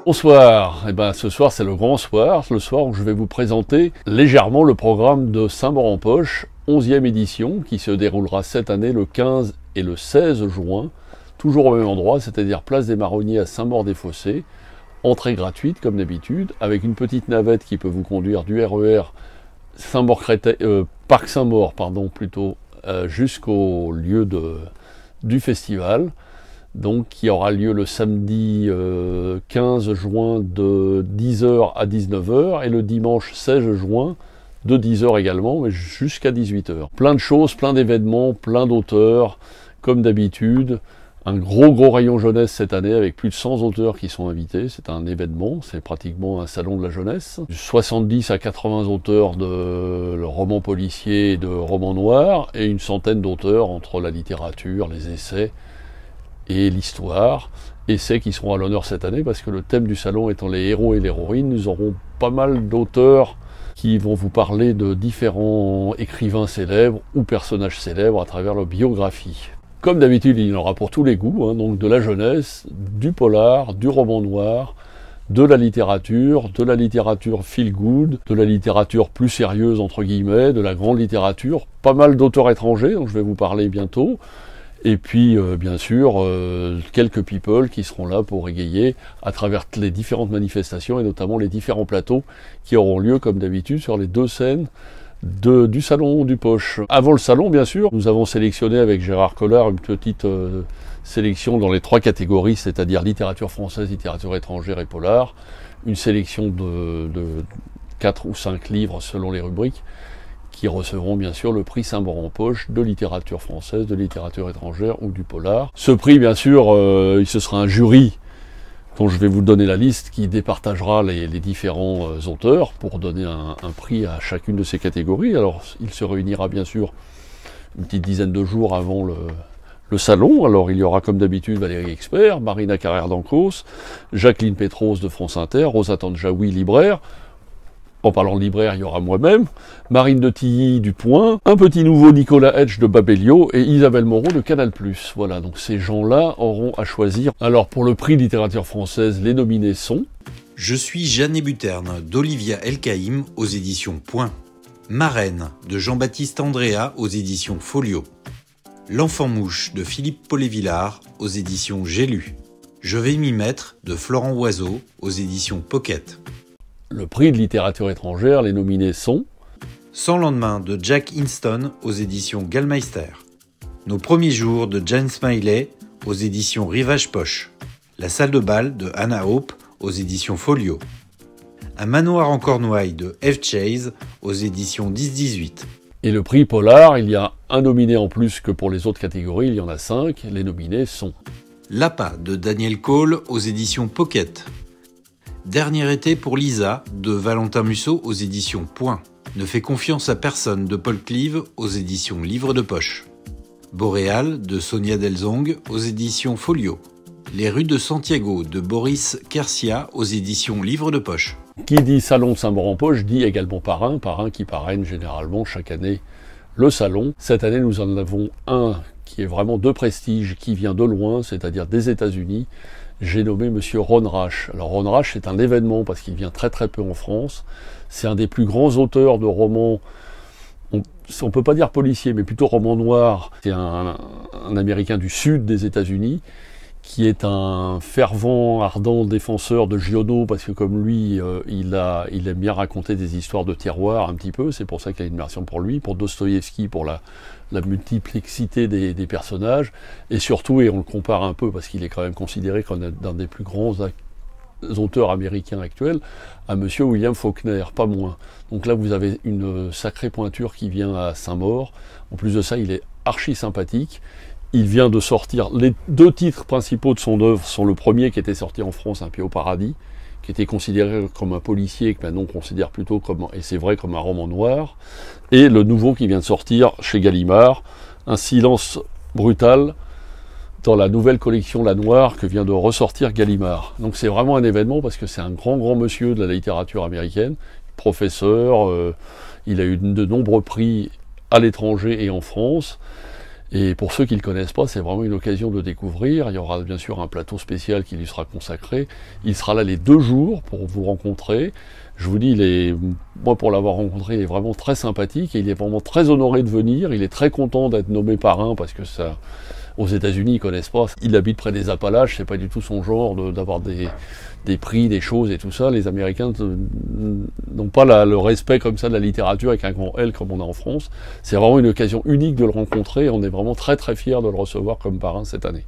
Bonsoir, ce soir c'est le grand soir, le soir où je vais vous présenter légèrement le programme de Saint-Maur-en-Poche, 11e édition, qui se déroulera cette année le 15 et le 16 juin, toujours au même endroit, c'est-à-dire place des Marronniers à Saint-Maur-des-Fossés, entrée gratuite comme d'habitude, avec une petite navette qui peut vous conduire du RER Parc Saint-Maur, jusqu'au lieu du festival. Donc, qui aura lieu le samedi 15 juin de 10h à 19h et le dimanche 16 juin de 10h également, mais jusqu'à 18h. Plein de choses, plein d'événements, plein d'auteurs, comme d'habitude. Un gros rayon jeunesse cette année avec plus de 100 auteurs qui sont invités. C'est un événement, c'est pratiquement un salon de la jeunesse. 70 à 80 auteurs de romans policiers et de romans noirs et une centaine d'auteurs entre la littérature, les essais et l'histoire, essais qui seront à l'honneur cette année parce que le thème du salon étant les héros et les héroïnes, nous aurons pas mal d'auteurs qui vont vous parler de différents écrivains célèbres ou personnages célèbres à travers leur biographie. Comme d'habitude, il y en aura pour tous les goûts, donc de la jeunesse, du polar, du roman noir, de la littérature feel good, de la littérature plus sérieuse entre guillemets, de la grande littérature, pas mal d'auteurs étrangers dont je vais vous parler bientôt. Et puis, bien sûr, quelques people qui seront là pour égayer à travers les différentes manifestations et notamment les différents plateaux qui auront lieu, comme d'habitude, sur les deux scènes du Salon du Poche. Avant le salon, bien sûr, nous avons sélectionné avec Gérard Collard une petite sélection dans les trois catégories, c'est-à-dire littérature française, littérature étrangère et polar. Une sélection de 4 ou 5 livres selon les rubriques, qui recevront bien sûr le prix Saint-Maur-en-Poche de littérature française, de littérature étrangère ou du polar. Ce prix, bien sûr, ce sera un jury dont je vais vous donner la liste qui départagera les différents auteurs pour donner un prix à chacune de ces catégories. Alors, il se réunira bien sûr une petite dizaine de jours avant le salon. Alors, il y aura comme d'habitude Valérie Expert, Marina Carrère d'Ancos, Jacqueline Pétrose de France Inter, Rosa Tandjaoui, libraire. En parlant de libraire, il y aura moi-même, Marine de Tilly du Point, un petit nouveau Nicolas Hedge de Babelio et Isabelle Moreau de Canal+. Voilà, donc ces gens-là auront à choisir. Alors pour le prix littérature française, les nominés sont... Je suis Jeanne Buterne d'Olivia Elkaïm aux éditions Point. Marraine de Jean-Baptiste Andrea aux éditions Folio. L'enfant mouche de Philippe Paulet-Villard aux éditions J'ai lu. Je vais m'y mettre de Florent Oiseau aux éditions Pocket. Le prix de littérature étrangère, les nominés sont... Sans lendemain de Jack Hinston aux éditions Gallmeister. Nos premiers jours de Jane Smiley aux éditions Rivage Poche. La salle de bal de Anna Hope aux éditions Folio. Un manoir en Cornouailles de F. Chase aux éditions 10-18. Et le prix polar, il y a un nominé en plus que pour les autres catégories, il y en a 5. Les nominés sont... L'appât de Daniel Cole aux éditions Pocket. Dernier été pour Lisa de Valentin Musso aux éditions Point. Ne fais confiance à personne de Paul Clive aux éditions Livre de Poche. Boréal de Sonia Delzong aux éditions Folio. Les rues de Santiago de Boris Kersia aux éditions Livre de Poche. Qui dit salon Saint-Maur-en-Poche dit également parrain qui parraine généralement chaque année le salon. Cette année nous en avons un qui est vraiment de prestige, qui vient de loin, c'est-à-dire des États-Unis. J'ai nommé monsieur Ron Rash. Alors Ron Rash c'est un événement parce qu'il vient très peu en France. C'est un des plus grands auteurs de romans, on peut pas dire policier, mais plutôt roman noir. C'est un Américain du sud des États-Unis qui est un fervent, ardent défenseur de Giono, parce que comme lui, il aime bien raconter des histoires de terroir un petit peu, c'est pour ça qu'il y a une version pour lui, pour Dostoïevski, pour la multiplicité des personnages, et surtout, et on le compare un peu, parce qu'il est quand même considéré comme un des plus grands auteurs américains actuels, à monsieur William Faulkner, pas moins. Donc là, vous avez une sacrée pointure qui vient à Saint-Maur. En plus de ça, il est archi sympathique. Il vient de sortir, les deux titres principaux de son œuvre sont le premier qui était sorti en France, Un pied au paradis, qui était considéré comme un policier, que maintenant on considère plutôt comme, et c'est vrai, comme un roman noir, et le nouveau qui vient de sortir chez Gallimard, Un silence brutal, dans la nouvelle collection La Noire que vient de ressortir Gallimard. Donc c'est vraiment un événement parce que c'est un grand monsieur de la littérature américaine, professeur, il a eu de nombreux prix à l'étranger et en France. Et pour ceux qui ne le connaissent pas, c'est vraiment une occasion de découvrir. Il y aura bien sûr un plateau spécial qui lui sera consacré. Il sera là les 2 jours pour vous rencontrer. Je vous dis, moi pour l'avoir rencontré, il est vraiment très sympathique et il est vraiment très honoré de venir. Il est très content d'être nommé parrain parce que ça, aux États-Unis, ils connaissent pas. Il habite près des Appalaches, c'est pas du tout son genre d'avoir des prix, des choses et tout ça. Les Américains n'ont pas le respect comme ça de la littérature avec un grand L comme on a en France. C'est vraiment une occasion unique de le rencontrer. On est vraiment très fiers de le recevoir comme parrain cette année.